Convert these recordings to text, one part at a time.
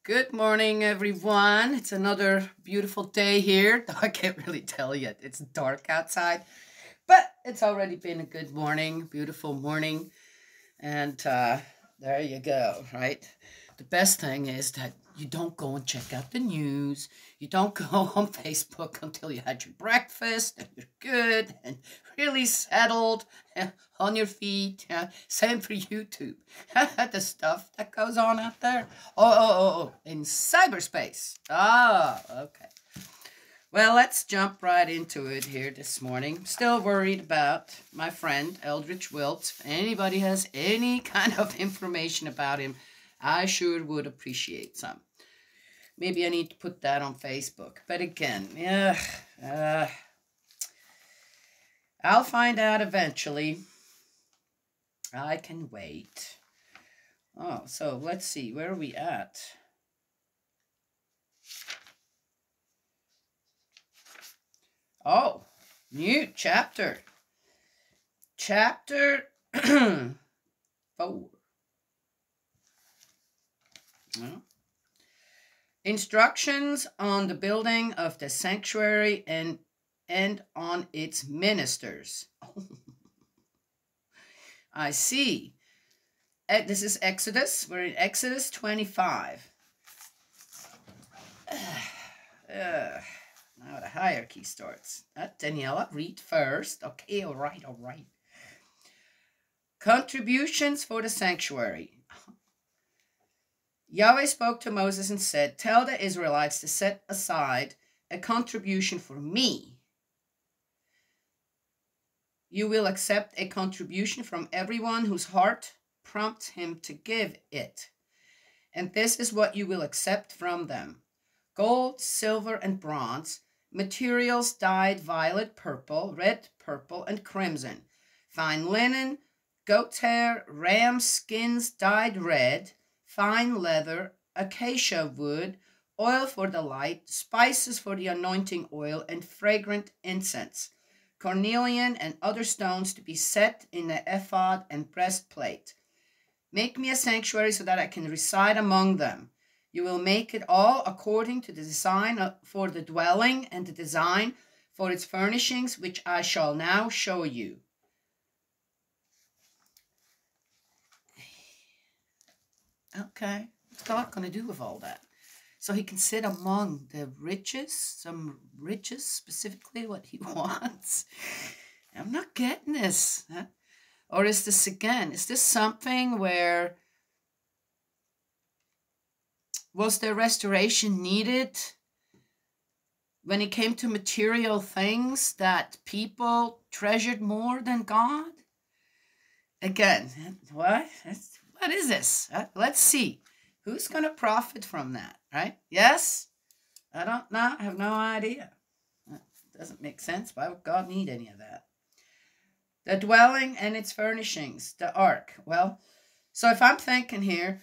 Good morning, everyone. It's another beautiful day here. Though I can't really tell yet. It's dark outside, but it's already been a good morning, beautiful morning. And there you go, right? The best thing is that you don't go and check out the news. You don't go on Facebook until you had your breakfast and you're good and really settled on your feet. Same for YouTube. The stuff that goes on out there. Oh, in cyberspace. Ah, okay. Well, let's jump right into it here this morning. Still worried about my friend Eldritch Wilt. If anybody has any kind of information about him, I sure would appreciate some. Maybe I need to put that on Facebook. But again, I'll find out eventually. I can wait. Oh, so let's see. Where are we at? Oh, new chapter. Chapter 4. Well, instructions on the building of the sanctuary and on its ministers. I see. This is Exodus. We're in Exodus 25. Now the hierarchy starts. Daniela, read first. Okay, all right. Contributions for the sanctuary. Yahweh spoke to Moses and said, "Tell the Israelites to set aside a contribution for me. You will accept a contribution from everyone whose heart prompts him to give it. And this is what you will accept from them: gold, silver, and bronze, materials dyed violet, purple, red, purple, and crimson, fine linen, goat's hair, ram skins dyed red, fine leather, acacia wood, oil for the light, spices for the anointing oil, and fragrant incense, cornelian and other stones to be set in the ephod and breastplate. Make me a sanctuary so that I can reside among them. You will make it all according to the design for the dwelling and the design for its furnishings, which I shall now show you." Okay, what's God going to do with all that? So he can sit among the richest, some riches, specifically what he wants. I'm not getting this. Huh? Or is this something where was there restoration needed when it came to material things that people treasured more than God? Again, what is this? Let's see. Who's going to profit from that, right? Yes? I don't know. I have no idea. That doesn't make sense. Why would God need any of that? The dwelling and its furnishings, the ark. Well, so if I'm thinking here,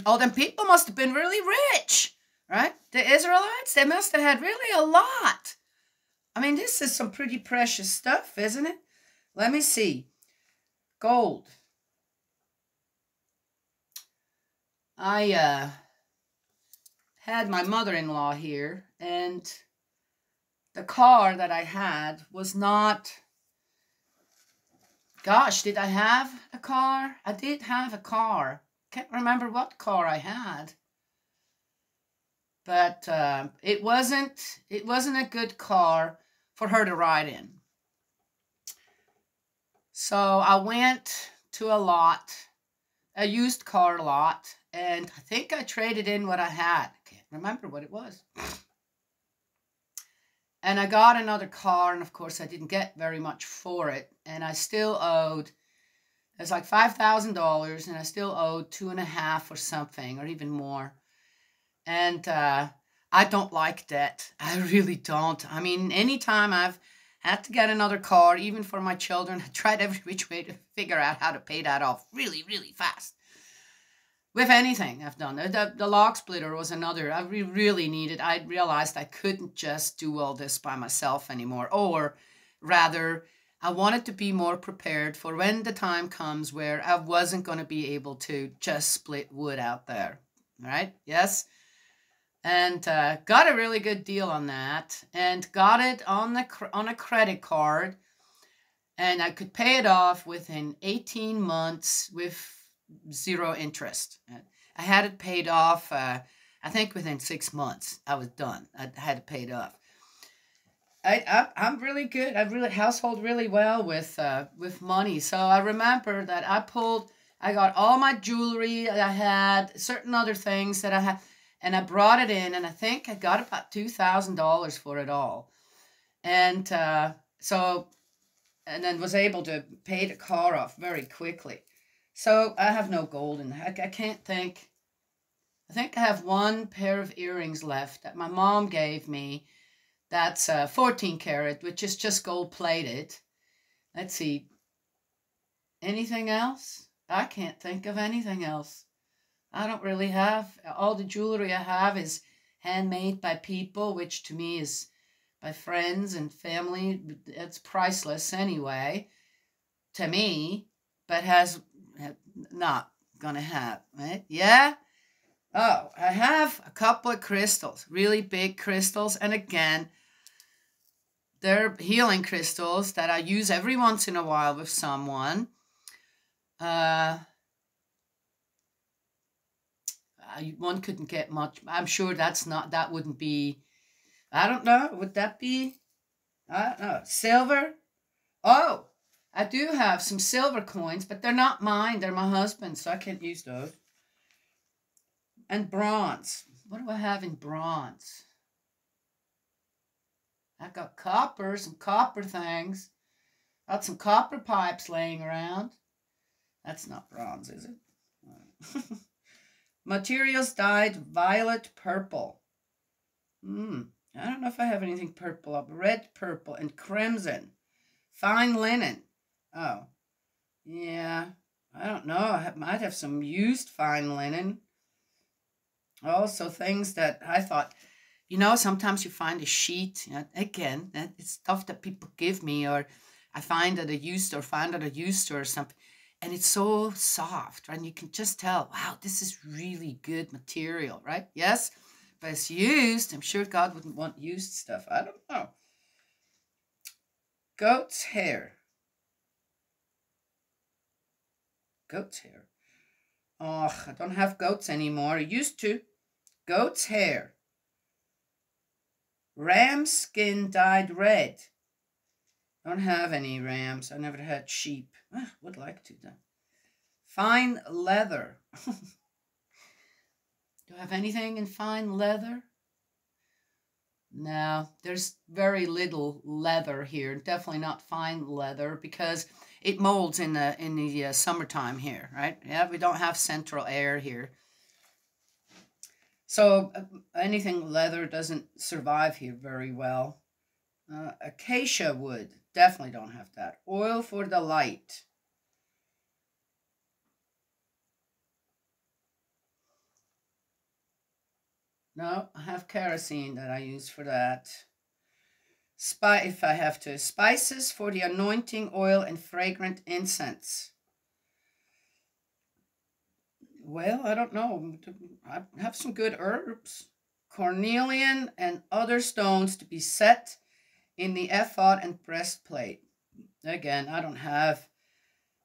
all them people must have been really rich, right? The Israelites, they must have had really a lot. I mean, this is some pretty precious stuff, isn't it? Let me see. Gold. I had my mother-in-law here, and the car that I had was not... Gosh, did I have a car? I did have a car. Can't remember what car I had. But it wasn't a good car for her to ride in. So I went to a used car lot, and I think I traded in what I had. I can't remember what it was. And I got another car, and of course I didn't get very much for it. And I still owed, it was like $5,000, and I still owed 2.5 or something, or even more. And I don't like debt. I really don't. I mean, anytime I've had to get another car, even for my children, I tried every which way to figure out how to pay that off really, really fast. With anything I've done. The log splitter was another. I really needed. I realized I couldn't just do all this by myself anymore. Or rather, I wanted to be more prepared for when the time comes where I wasn't going to be able to just split wood out there. Right? Yes. And got a really good deal on that, and got it on a credit card, and I could pay it off within 18 months with zero interest. I had it paid off. I think within 6 months I was done. I had it paid off. I'm really good. I really household really well with money. So I remember that I got all my jewelry I had, certain other things that I had, and I brought it in, and I think I got about $2,000 for it all. And so, and then was able to pay the car off very quickly. So I have no gold in there. I can't think. I think I have one pair of earrings left that my mom gave me. That's 14 karat, which is just gold plated. Let's see. Anything else? I can't think of anything else. I don't really have. All the jewelry I have is handmade by people, which to me is by friends and family. It's priceless anyway, to me, but has not gonna have, right? Yeah? Oh, I have a couple of crystals, really big crystals, and again, they're healing crystals that I use every once in a while with someone. One couldn't get much. I'm sure that wouldn't be, I don't know, would that be, I don't know, silver? Oh, I do have some silver coins, but they're not mine. They're my husband's, so I can't use those. And bronze. What do I have in bronze? I got copper, some copper things. Got some copper pipes laying around. That's not bronze, is it? Materials dyed violet purple. I don't know if I have anything purple up. Red, purple, and crimson. Fine linen. Oh, yeah. I don't know. I might have some used fine linen. Also, things that I thought, sometimes you find a sheet. Again, it's stuff that people give me, or I find at a used store, find at a used store or something. And it's so soft, right? And you can just tell, wow, this is really good material, right? Yes, but it's used. I'm sure God wouldn't want used stuff. I don't know. Goat's hair. Goat's hair. Oh, I don't have goats anymore. I used to. Goat's hair. Ram skin dyed red. Don't have any rams. I never had sheep. Would like to though. Fine leather. Do I have anything in fine leather? No, there's very little leather here. Definitely not fine leather because it molds in the summertime here, right? Yeah, we don't have central air here. So anything leather doesn't survive here very well. Acacia wood. Definitely don't have that. Oil for the light. No, I have kerosene that I use for that. If I have to. Spices for the anointing oil and fragrant incense. Well, I don't know. I have some good herbs. Cornelian and other stones to be set in the ephod and breastplate. Again, I don't have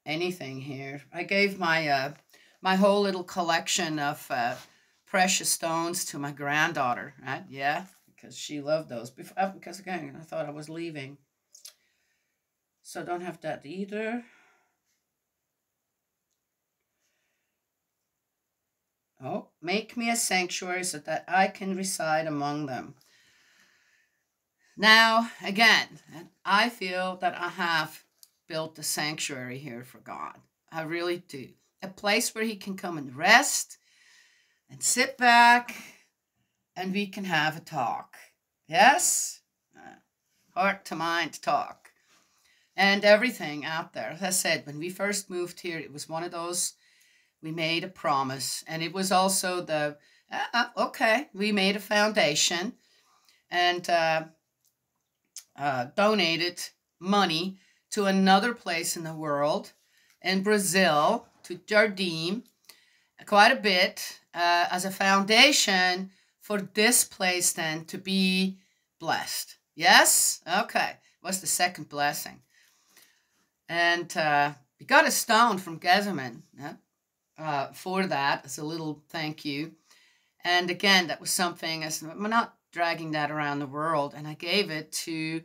anything here. I gave my my whole little collection of precious stones to my granddaughter, right? Yeah, because she loved those. Because again, I thought I was leaving. So don't have that either. Oh, make me a sanctuary so that I can reside among them. Now, again, I feel that I have built a sanctuary here for God. I really do. A place where he can come and rest and sit back and we can have a talk. Yes? Heart to mind talk. And everything out there. As I said, when we first moved here, it was one of those, we made a promise. And it was also the, we made a foundation and donated money to another place in the world, in Brazil, to Jardim, quite a bit as a foundation for this place then to be blessed. Yes? Okay. What's the second blessing? And we got a stone from Gezeman for that as a little thank you. And again, that was something, I'm not dragging that around the world. And I gave it to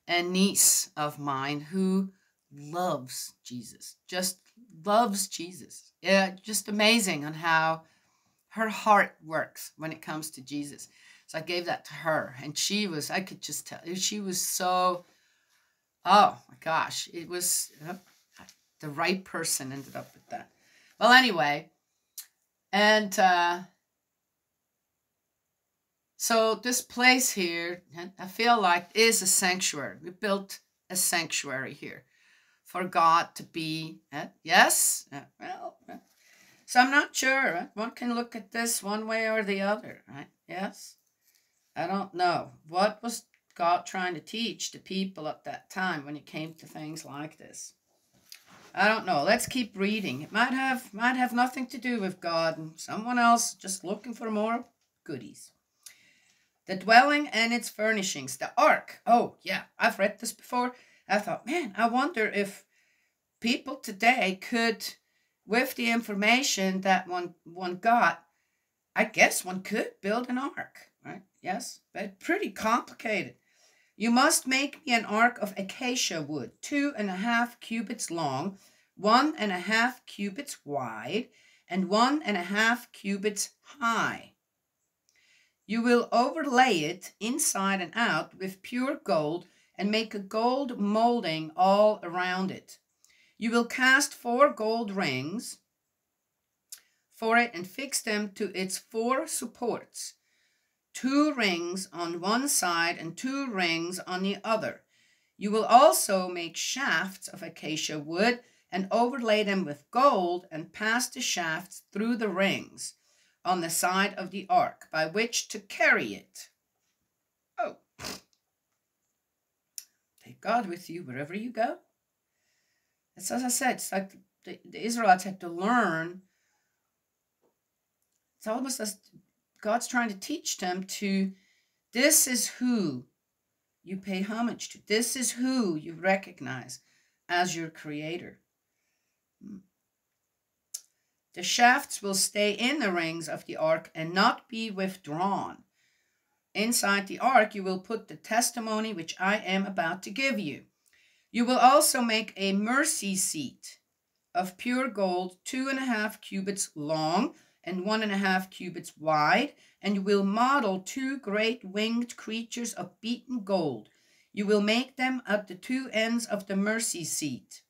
a niece of mine who loves Jesus, just loves Jesus. Yeah, just amazing on how her heart works when it comes to Jesus. So I gave that to her, and I could just tell, she was so, oh my gosh, it was the right person ended up with that. Well, anyway, and so this place here, I feel like is a sanctuary. We built a sanctuary here for God to be. Yes? Well, so I'm not sure. Right? One can look at this one way or the other, right? Yes? I don't know. What was God trying to teach the people at that time when it came to things like this? I don't know. Let's keep reading. It might have nothing to do with God and someone else just looking for more goodies. The dwelling and its furnishings, the ark. Oh, yeah, I've read this before. I thought, man, I wonder if people today could, with the information that one got, I guess one could build an ark, right? Yes, but pretty complicated. You must make me an ark of acacia wood, 2.5 cubits long, 1.5 cubits wide, and 1.5 cubits high. You will overlay it inside and out with pure gold and make a gold molding all around it. You will cast 4 gold rings for it and fix them to its 4 supports, 2 rings on one side and 2 rings on the other. You will also make shafts of acacia wood and overlay them with gold and pass the shafts through the rings on the side of the ark by which to carry it. Oh, take God with you wherever you go. It's as I said, it's like the Israelites had to learn. It's almost as God's trying to teach them to, this is who you pay homage to. This is who you recognize as your creator. The shafts will stay in the rings of the ark and not be withdrawn. Inside the ark you will put the testimony which I am about to give you. You will also make a mercy seat of pure gold, 2.5 cubits long and 1.5 cubits wide, and you will model 2 great winged creatures of beaten gold. You will make them at the 2 ends of the mercy seat.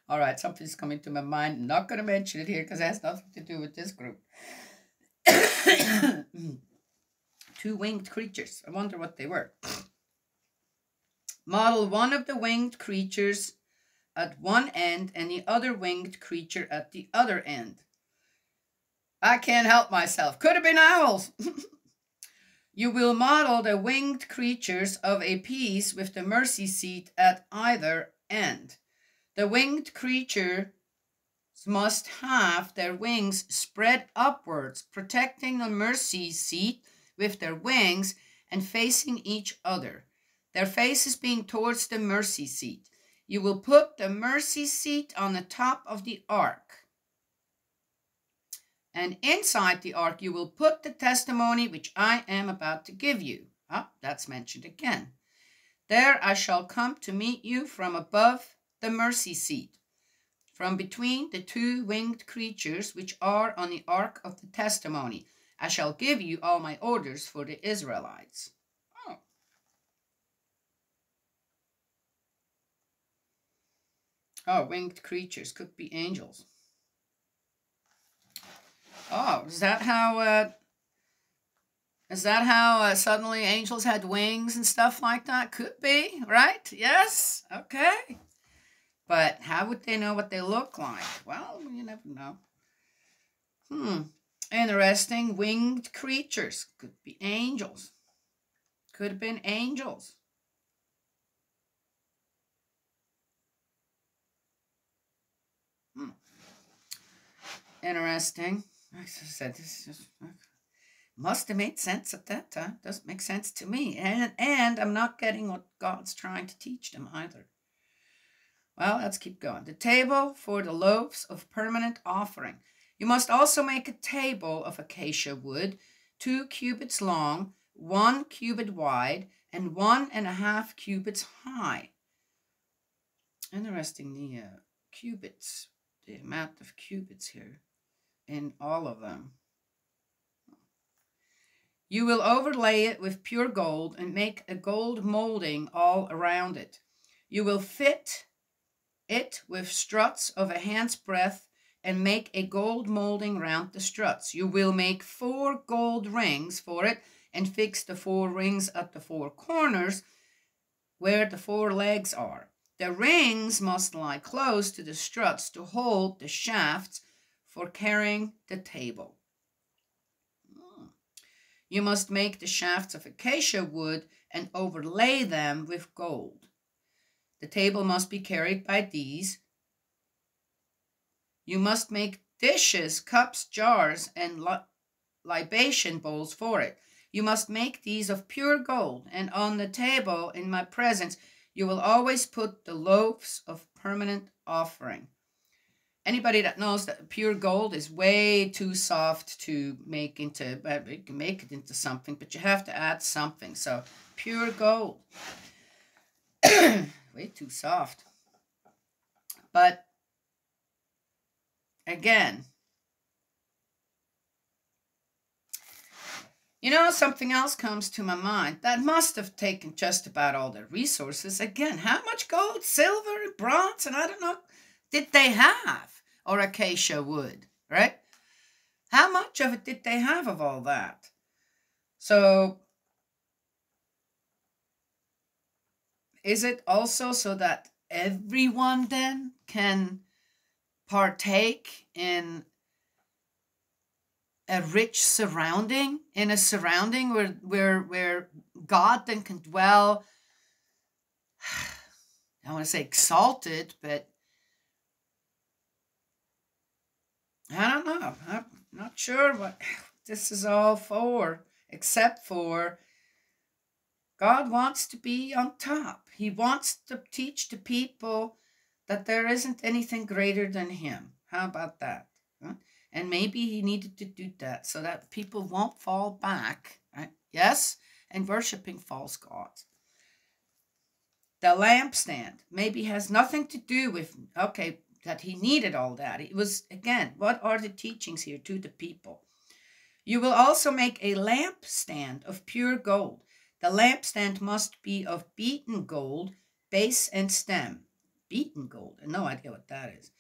All right, something's coming to my mind. I'm not going to mention it here because it has nothing to do with this group. 2 winged creatures. I wonder what they were. Model one of the winged creatures at one end and the other winged creature at the other end. I can't help myself. Could have been owls. You will model the winged creatures of a piece with the mercy seat at either end. The winged creatures must have their wings spread upwards, protecting the mercy seat with their wings and facing each other, their faces being towards the mercy seat. You will put the mercy seat on the top of the ark. And inside the ark you will put the testimony which I am about to give you. That's mentioned again. There I shall come to meet you from above the mercy seat, from between the 2 winged creatures which are on the ark of the testimony. I shall give you all my orders for the Israelites. Oh, winged creatures could be angels. Oh, is that how suddenly angels had wings and stuff like that? Could be, right? Yes. Okay. But how would they know what they look like? Well, you never know. Interesting. Winged creatures. Could be angels. Could have been angels. interesting. Like I said, this just must have made sense at that time. Doesn't make sense to me. And I'm not getting what God's trying to teach them either. Well, let's keep going. The table for the loaves of permanent offering. You must also make a table of acacia wood, 2 cubits long, 1 cubit wide, and 1.5 cubits high. Interesting, the cubits, the amount of cubits here in all of them. You will overlay it with pure gold and make a gold molding all around it. You will fit it with struts of a hand's breadth and make a gold molding round the struts. You will make 4 gold rings for it and fix the 4 rings at the 4 corners where the 4 legs are. The rings must lie close to the struts to hold the shafts for carrying the table. You must make the shafts of acacia wood and overlay them with gold. The table must be carried by these. You must make dishes, cups, jars, and libation bowls for it. You must make these of pure gold, and on the table in my presence you will always put the loaves of permanent offering. Anybody that knows that pure gold is way too soft to make into, you can make it into something, but you have to add something. So pure gold, way too soft. But again, you know, something else comes to my mind. That must have taken just about all their resources. Again, how much gold, silver, bronze, and I don't know, did they have? Or acacia wood, right? How much of it did they have of all that? So, is it also so that everyone then can partake in a rich surrounding, in a surrounding where God then can dwell, I want to say exalted, but I don't know. I'm not sure what this is all for, except for God wants to be on top. He wants to teach the people that there isn't anything greater than him. How about that? Huh? And maybe he needed to do that so that people won't fall back, right? Yes, and worshiping false gods. The lampstand maybe has nothing to do with, okay, that he needed all that. It was, again, what are the teachings here to the people? You will also make a lampstand of pure gold. The lampstand must be of beaten gold, base and stem. Beaten gold, no idea what that is.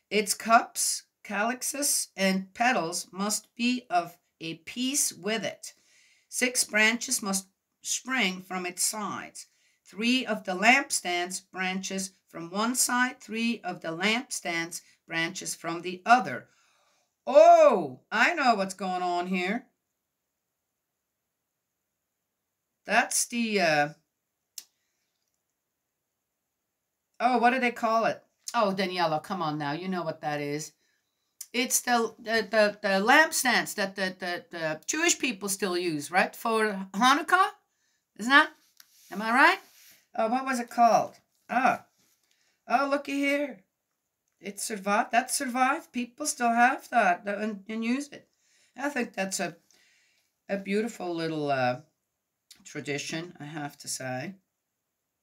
Its cups, calyxes, and petals must be of a piece with it. 6 branches must spring from its sides. 3 of the lampstand's branches from one side, 3 of the lampstand's branches from the other. Oh, I know what's going on here. That's the, oh, what do they call it? Oh, Daniela, come on now. You know what that is. It's the lampstands that the Jewish people still use, right? For Hanukkah? Isn't that? Am I right? Oh, what was it called? Oh, looky here. It survived. That survived. People still have that and use it. I think that's a beautiful little tradition, I have to say.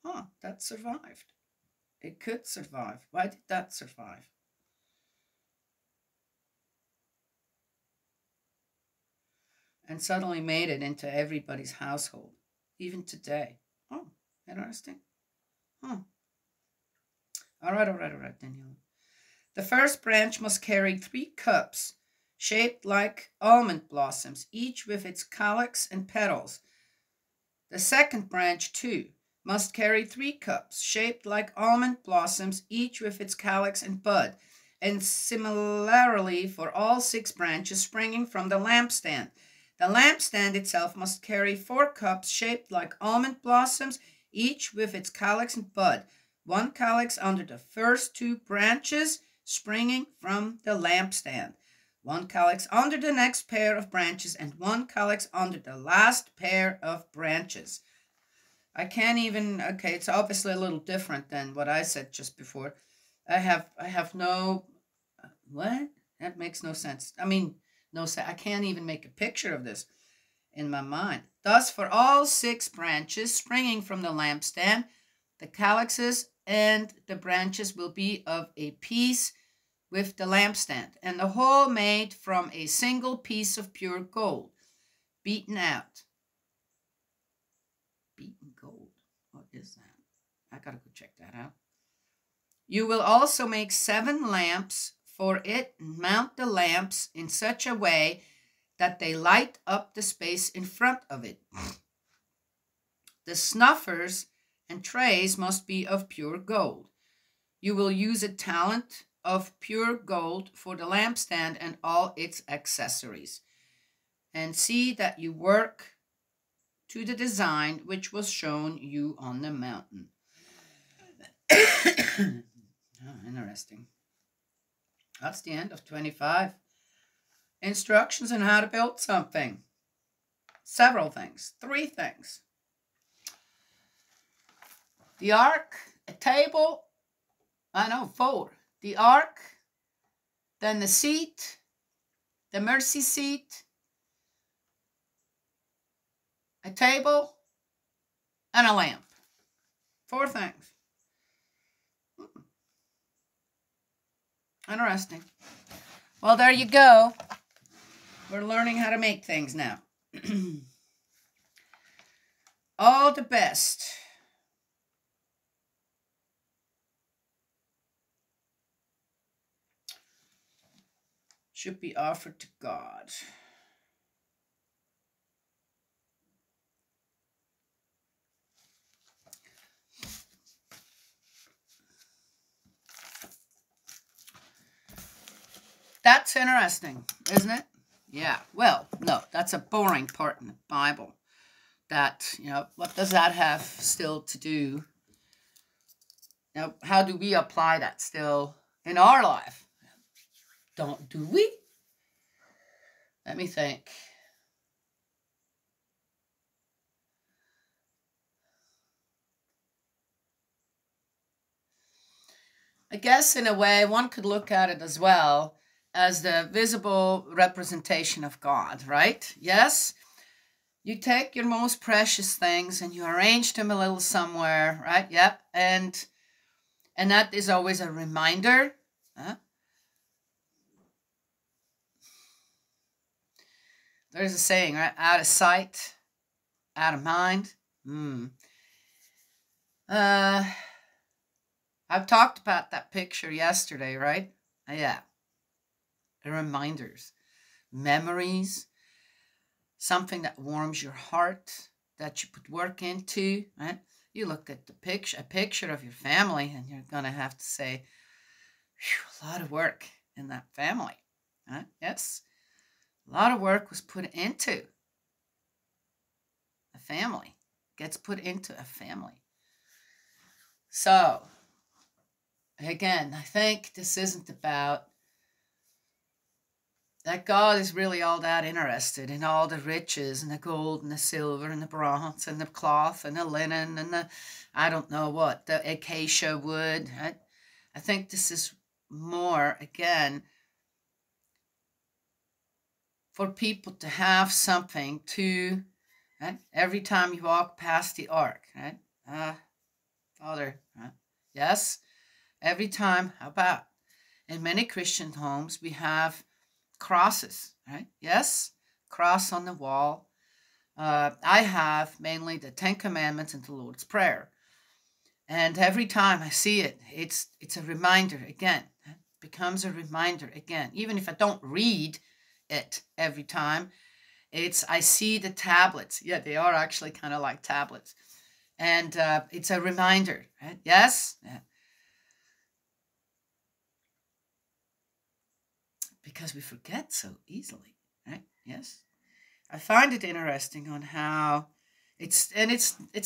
Oh, that survived. It could survive. Why did that survive? And suddenly made it into everybody's household, even today. Oh, interesting. All right, Daniel. The first branch must carry 3 cups, shaped like almond blossoms, each with its calyx and petals. The second branch, too, must carry 3 cups, shaped like almond blossoms, each with its calyx and bud, and similarly for all 6 branches springing from the lampstand. The lampstand itself must carry 4 cups, shaped like almond blossoms, each with its calyx and bud, 1 calyx under the first 2 branches springing from the lampstand, one calyx under the next pair of branches, and one calyx under the last pair of branches. I can't even, okay, it's obviously a little different than what I said just before. I have no, what? That makes no sense. I mean, no sense. I can't even make a picture of this in my mind. Thus, for all 6 branches springing from the lampstand, the calyxes and the branches will be of a piece with the lampstand, and the whole made from a single piece of pure gold, beaten out. Beaten gold? What is that? I gotta go check that out. You will also make 7 lamps for it, and mount the lamps in such a way that they light up the space in front of it. The snuffers and trays must be of pure gold. You will use a talent of pure gold for the lampstand and all its accessories. And see that you work to the design which was shown you on the mountain. Oh, interesting. That's the end of 25. Instructions on how to build something. Several things. 3 things. The ark, a table, 4. The ark, then the seat, the mercy seat, a table, and a lamp. 4 things. Interesting. Well, there you go. We're learning how to make things now. All the best. Should be offered to God. That's interesting, isn't it? Yeah, well, no, that's a boring part in the Bible. That, what does that have still to do? Now, how do we apply that still in our life? Do we? Let me think. I guess in a way, one could look at it as well as the visible representation of God, right? Yes? You take your most precious things and you arrange them a little somewhere, right? Yep. And that is always a reminder. There's a saying, right? Out of sight, out of mind. I've talked about that picture yesterday, right? Yeah. The reminders, memories, something that warms your heart, that you put work into, right? You look at a picture of your family, and you're going to have to say, a lot of work in that family. Right? Yes, a lot of work was put into a family, gets put into a family. So, again, I think this isn't about that God is really all that interested in all the riches and the gold and the silver and the bronze and the cloth and the linen and the, I don't know what, the acacia wood. I think this is more, again, for people to have something to, right? Every time you walk past the ark, right? Father, right? Yes, every time. How about in many Christian homes we have crosses, right? Yes, cross on the wall. I have mainly the 10 Commandments and the Lord's Prayer. And every time I see it, it's a reminder again. It becomes a reminder again. Even if I don't read it every time, I see the tablets. Yeah, they are actually kind of like tablets. And it's a reminder, right? Yes? Yeah. Because we forget so easily, right? Yes. I find it interesting on how it's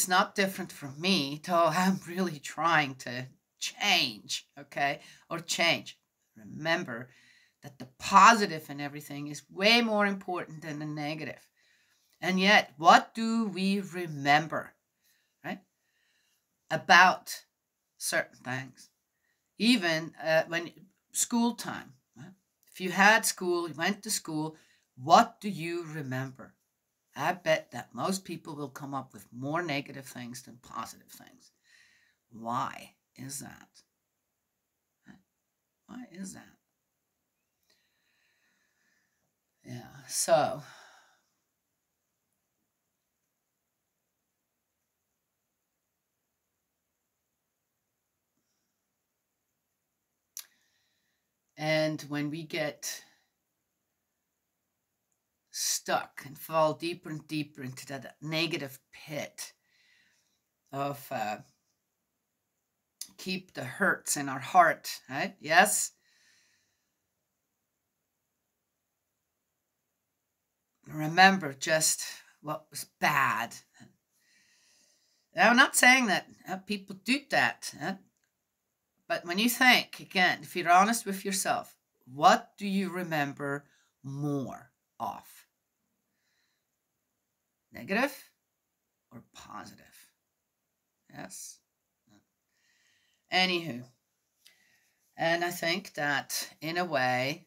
not different from me, though I'm really trying to change, okay? Or change. Remember that the positive in everything is way more important than the negative. And yet, what do we remember, right, about certain things? Even when school time, right? If you had school, you went to school, what do you remember? I bet that most people will come up with more negative things than positive things. Why is that? Why is that? Yeah, so and when we get stuck and fall deeper and deeper into that negative pit of keep the hurts in our heart, right? Yes. Remember just what was bad. I'm not saying that people do that, but when you think, again, if you're honest with yourself, what do you remember more of? Negative or positive? Yes. Anywho, and I think that in a way,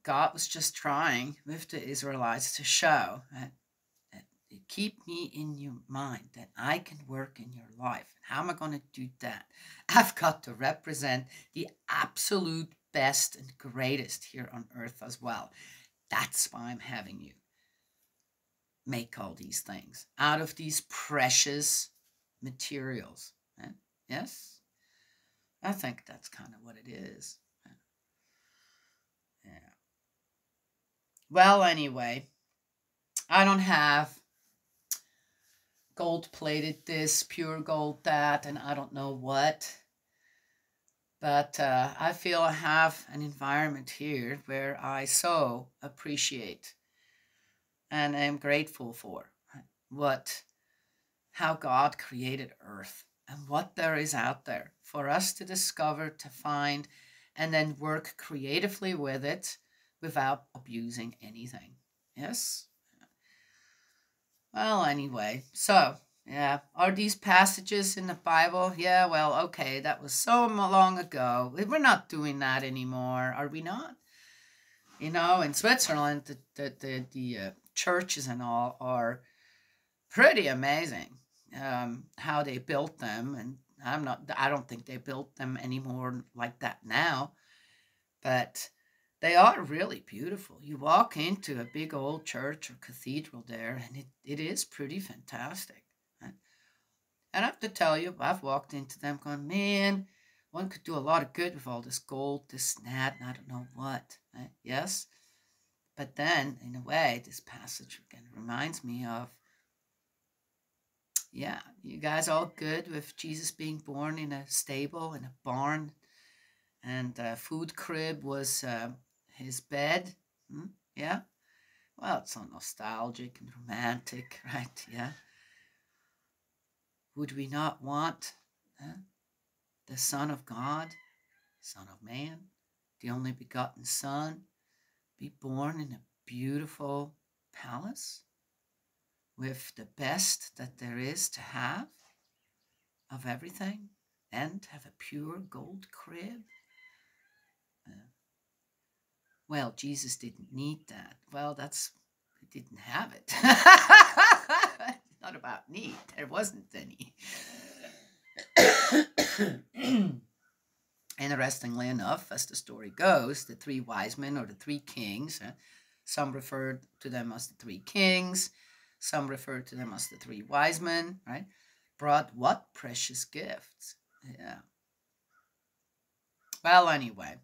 God was just trying with the Israelites to show that keep me in your mind, that I can work in your life. How am I going to do that? I've got to represent the absolute best and greatest here on earth as well. That's why I'm having you make all these things out of these precious materials. Yes? I think that's kind of what it is. Yeah. Well, anyway, I don't have gold plated this, pure gold that, and I don't know what. But I feel I have an environment here where I so appreciate and am grateful for how God created Earth and what there is out there for us to discover, to find, and then work creatively with it without abusing anything. Yes? Well, anyway, so, yeah, are these passages in the Bible? Yeah, well, okay, that was so long ago. We're not doing that anymore, are we not? You know, in Switzerland, the churches and all are pretty amazing. How they built them, and I don't think they built them anymore like that now, but they are really beautiful. You walk into a big old church or cathedral there, and it is pretty fantastic. And I have to tell you, I've walked into them going, man, one could do a lot of good with all this gold, this and that, and I don't know what. Yes? But then, in a way, this passage again reminds me of, yeah, you guys all good with Jesus being born in a stable, in a barn, and a food crib was his bed? Yeah? Well, it's so nostalgic and romantic, right? Yeah. Would we not want the Son of God, Son of Man, the only begotten Son, be born in a beautiful palace with the best that there is to have of everything, and have a pure gold crib? Well, Jesus didn't need that. Well, he didn't have it. It's not about need. There wasn't any. Interestingly enough, as the story goes, the three wise men, or the three kings, some referred to them as the three kings, some referred to them as the three wise men, right? Brought what precious gifts? Yeah. Well, anyway,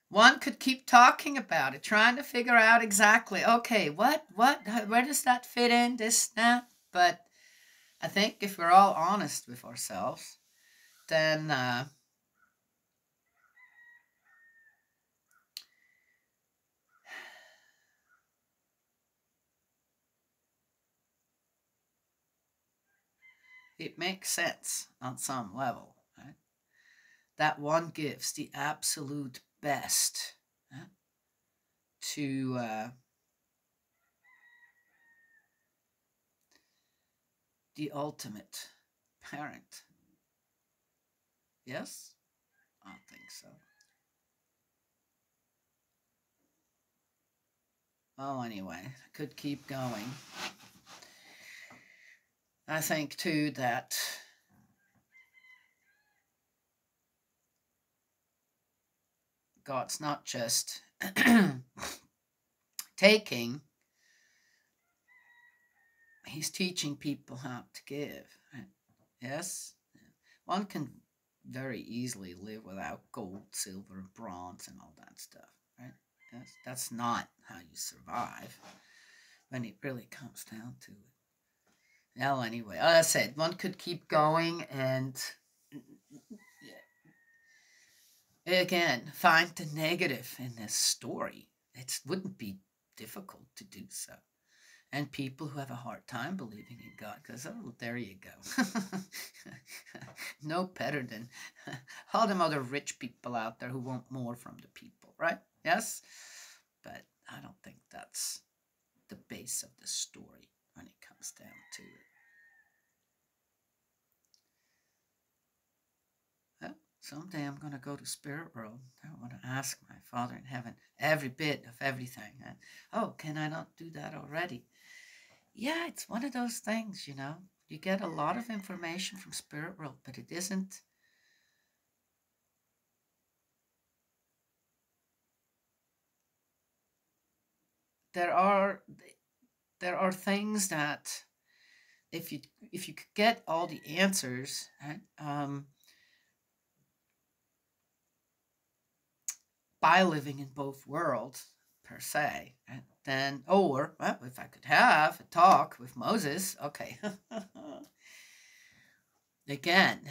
one could keep talking about it, trying to figure out exactly, okay, where does that fit in, this, that? But I think if we're all honest with ourselves, then it makes sense on some level, right? That one gives the absolute best, right, to the ultimate parent. Yes? I think so. Well, anyway, I could keep going. I think, too, that God's not just taking, He's teaching people how to give. Right? Yes? One can very easily live without gold, silver, and bronze and all that stuff, right? That's not how you survive when it really comes down to it. Well, anyway, as I said, one could keep going and again find the negative in this story. It wouldn't be difficult to do so. And people who have a hard time believing in God, because, oh, there you go. No better than all them other rich people out there who want more from the people, right? Yes? But I don't think that's the base of the story when it comes down to it. Well, someday I'm going to go to Spirit World. I want to ask my Father in heaven every bit of everything. And, oh, can I not do that already? Yeah, it's one of those things, you know. You get a lot of information from Spirit World, but it isn't. There are things that if you could get all the answers, right, by living in both worlds per se, right, then, or well, if I could have a talk with Moses, okay. Again,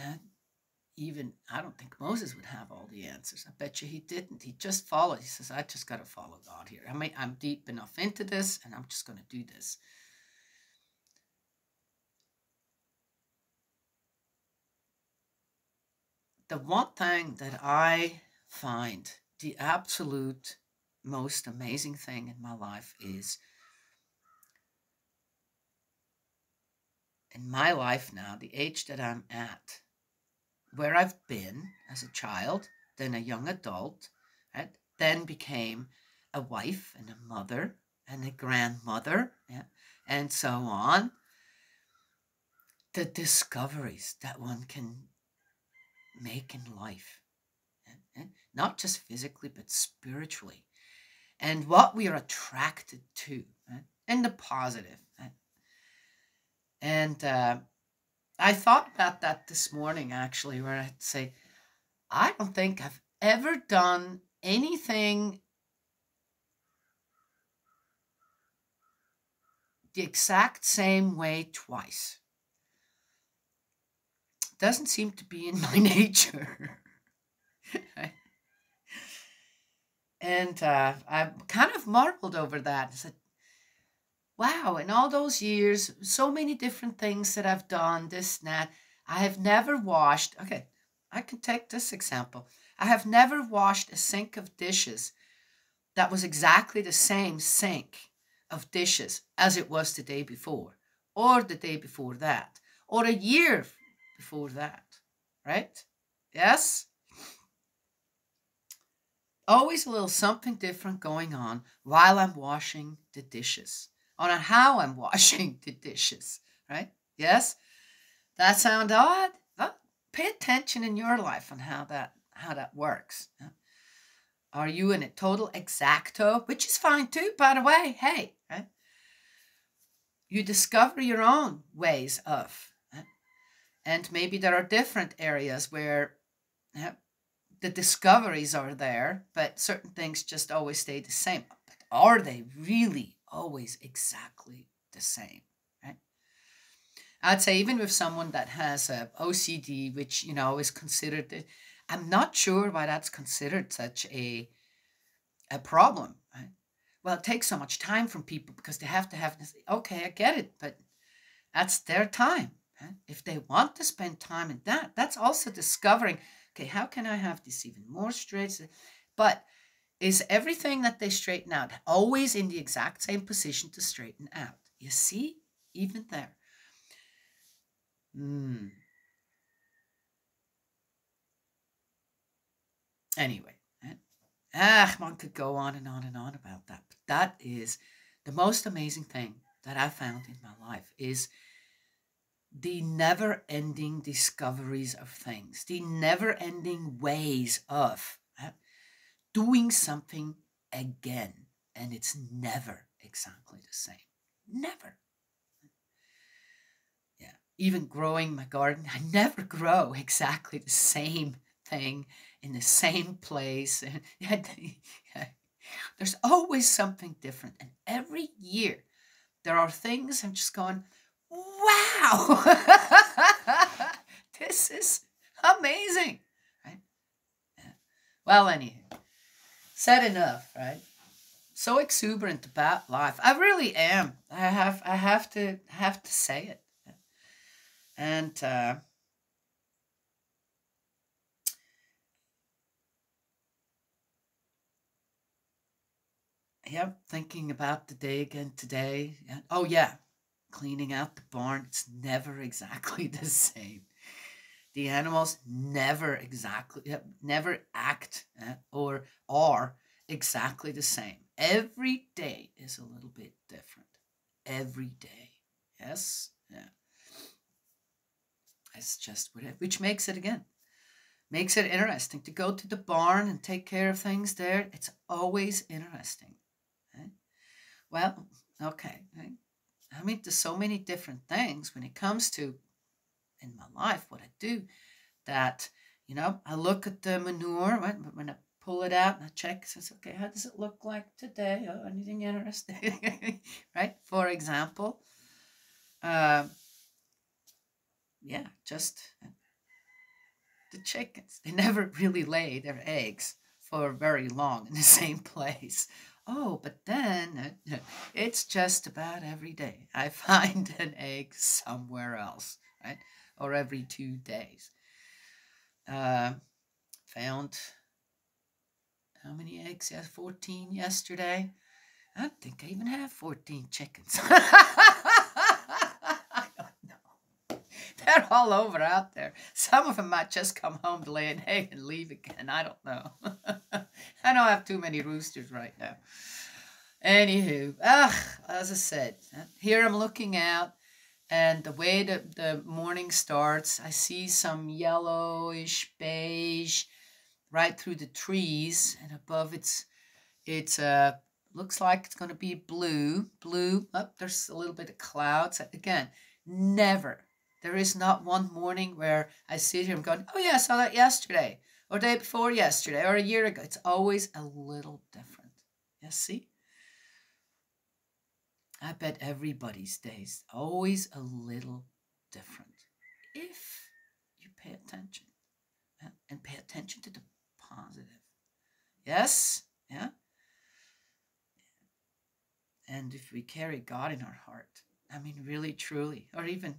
even I don't think Moses would have all the answers. I bet you he didn't. He just followed. He says, I just got to follow God here. I mean, I'm deep enough into this, and I'm just going to do this. The one thing that I find the absolute most amazing thing in my life is in my life now, the age that I'm at, where I've been as a child, then a young adult, right? Then became a wife and a mother and a grandmother, yeah, and so on. The discoveries that one can make in life, and not just physically, but spiritually, and what we are attracted to, right? And the positive. Right? And I thought about that this morning, actually, where I'd say, I don't think I've ever done anything the exact same way twice. Doesn't seem to be in my nature. And I kind of marveled over that. I said, wow, in all those years, so many different things that I've done, this and that. I have never washed. Okay, I can take this example. I have never washed a sink of dishes that was exactly the same sink of dishes as it was the day before, or the day before that, or a year before that, right? Yes? Always a little something different going on while I'm washing the dishes, or on how I'm washing the dishes, right? Yes? That sound odd? Well, pay attention in your life on how that works. Yeah? Are you in a total exacto, which is fine too, by the way? Hey, right? You discover your own ways of, right? And maybe there are different areas where, yeah, the discoveries are there, but certain things just always stay the same. But are they really always exactly the same? Right? I'd say even with someone that has a OCD, which is considered, I'm not sure why that's considered such a problem. Right? Well, it takes so much time from people because they have to have this. Okay, I get it, but that's their time. If they want to spend time in that, that's also discovering, okay, how can I have this even more straight? But is everything that they straighten out always in the exact same position to straighten out? You see, even there. Anyway, one could go on and on and on about that. But that is the most amazing thing that I found in my life is the never-ending discoveries of things, the never-ending ways of doing something again, and it's never exactly the same. Never. Yeah. Even growing my garden, I never grow exactly the same thing in the same place. There's always something different. And every year there are things I'm just going, wow, this is amazing. Right? Yeah. Well, anywho, said enough, right? So exuberant about life. I really am. I have to say it. And yeah, thinking about the day again today. Oh yeah, cleaning out the barn. It's never exactly the same. The animals never act or are exactly the same. Every day is a little bit different. Every day. Yes? Yeah. It's just which makes it again. Makes it interesting to go to the barn and take care of things there. It's always interesting. Right? Well, okay. Right? I mean, there's so many different things when it comes to in my life, what I do, that, I look at the manure, right? When I pull it out and I check, says, okay, how does it look like today? Oh, anything interesting, right? For example, yeah, just the chickens. They never really lay their eggs for very long in the same place. Oh, but then it's just about every day I find an egg somewhere else, right? Or every 2 days. Found how many eggs? Yes, 14 yesterday. I don't think I even have 14 chickens. I don't know. They're all over out there. Some of them might just come home to lay an egg and leave again. I don't know. I don't have too many roosters right now. Anywho, as I said, here I'm looking out, and the way the morning starts, I see some yellowish beige right through the trees, and above it's looks like it's going to be blue. Up there's a little bit of clouds. Again, never. There is not one morning where I sit here and going, oh yeah, I saw that yesterday, or day before yesterday, or a year ago. It's always a little different. You see? I bet everybody's days always a little different if you pay attention and pay attention to the positive. Yes? Yeah? And if we carry God in our heart, I mean, really, truly, or even,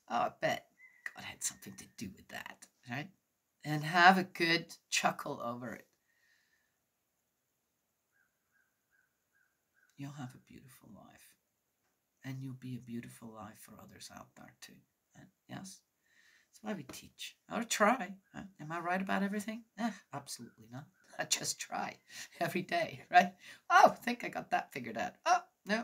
I bet God had something to do with that, right? And have a good chuckle over it. You'll have a beautiful life. And you'll be a beautiful life for others out there too. Yes? That's why we teach. Or try. Am I right about everything? Absolutely not. I just try every day, right? Oh, I think I got that figured out. Oh, no.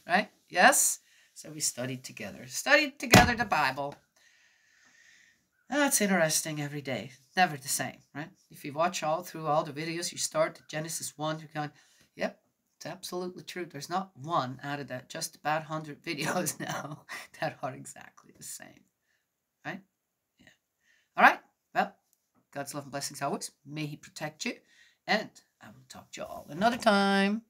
Right? Yes? So we studied together. Studied together the Bible. That's interesting every day. Never the same, right? If you watch through all the videos, you start at Genesis 1, you're going, yep, it's absolutely true. There's not one out of that just about 100 videos now that are exactly the same, right? Yeah. All right. Well, God's love and blessings always. May He protect you. And I will talk to you all another time.